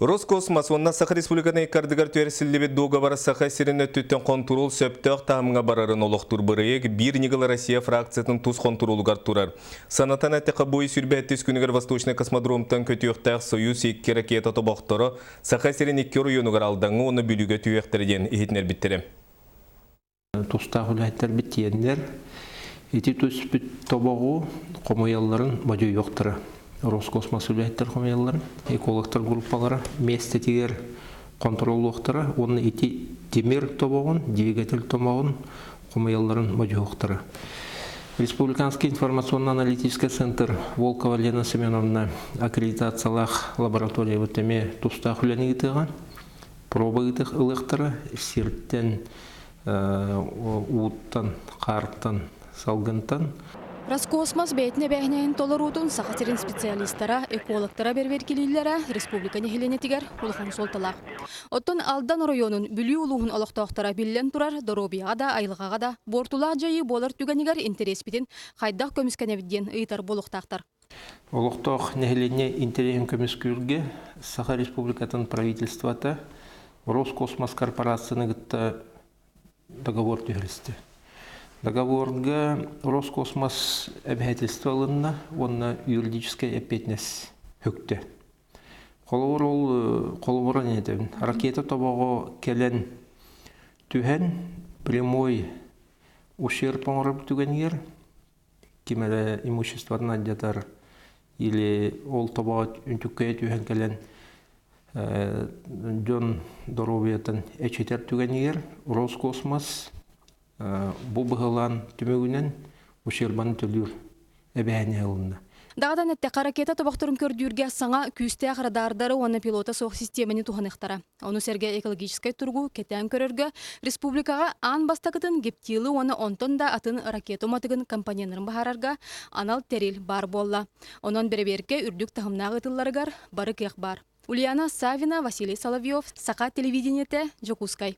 Роскосмос онна Саха Республиканы кардыгар түйерсілдебе доғабара Саха сирені түттен контрол сөптіғ тағымға барарын олықтыр бірейік бір негіл Россия фракциятын туз контролугар турар. Санатан әттіқі бойы сүрбе әттес күнігер Восточный космодромтан көтіқтәқ Союз 2 ракета тобақтыры Саха сирен 2 районугар алдаңы оны бүлігі түйектірден ехетнер біттірі. Тустағы үләйттер біттиендер, еті төс бүт тобағу қомаяларын бәдей yoқтыры. Роскосмос үләйттер қомаяларын, экологтар группалары, местетігер контрол оқтыры, оны еті демер тобағын, двигатель тобағын қомаяларын бәдей оқтыры. Республиканский информационно-аналитический центр Волкова Лена Семеновна аккредитациялық лаборатория өтеме тустағы үләні етіған, проба етіг ұлықтыры, серттен уыттан, қарттан, салгынтан. Роскосмос бәйтіне бәйінен толырудың сақатерин специалистара, экологтара берверкелейлері республика нехеленетігер ұлыған солталақ. Оттон Алдан районын бүлі ұлығын олықтақтара білен тұрар Доробияға да, Айлығаға да бортулақ жайы болар түгенігер интерес бітін қайдақ көміскенебіден ұйтар болықтақтар. Олықтақ нехелене интересін көміскүрге Саха республикатын правительствата Роскосмос корпорацияны гітті договор түйірісті. Договорга Роскосмос обязательстволына онна юридическая опетнес хөкті. Қолуырын едім. Ракета тобағы келен түхен прямой ущерб оңырып түгенер, кемелі имуществодан аддятар или ол тобағы үнтікке түхен келен жон доробиятын әчетер түгенер, Роскосмос бұл бұғылан түмегінен ущербаны төлір әбәйіне алынды. Дағадан әттіқі ракета тобақтырын көрдүрге саңа күсті ағырадардары оны пилота соқ системені туғанықтара. Оны сәрге экологическай тұрғу кетен көрерге республикаға ан бастақытын гептилы оны онтон да атын ракетоматығын компанияның бағарарға анал терил бар болла. Онын береберке үрдік тағымнағы тылларығар бары кеқ бар. Ульяна Савина, Василий Соловьев, Сақа телевидениеті, Жокускай.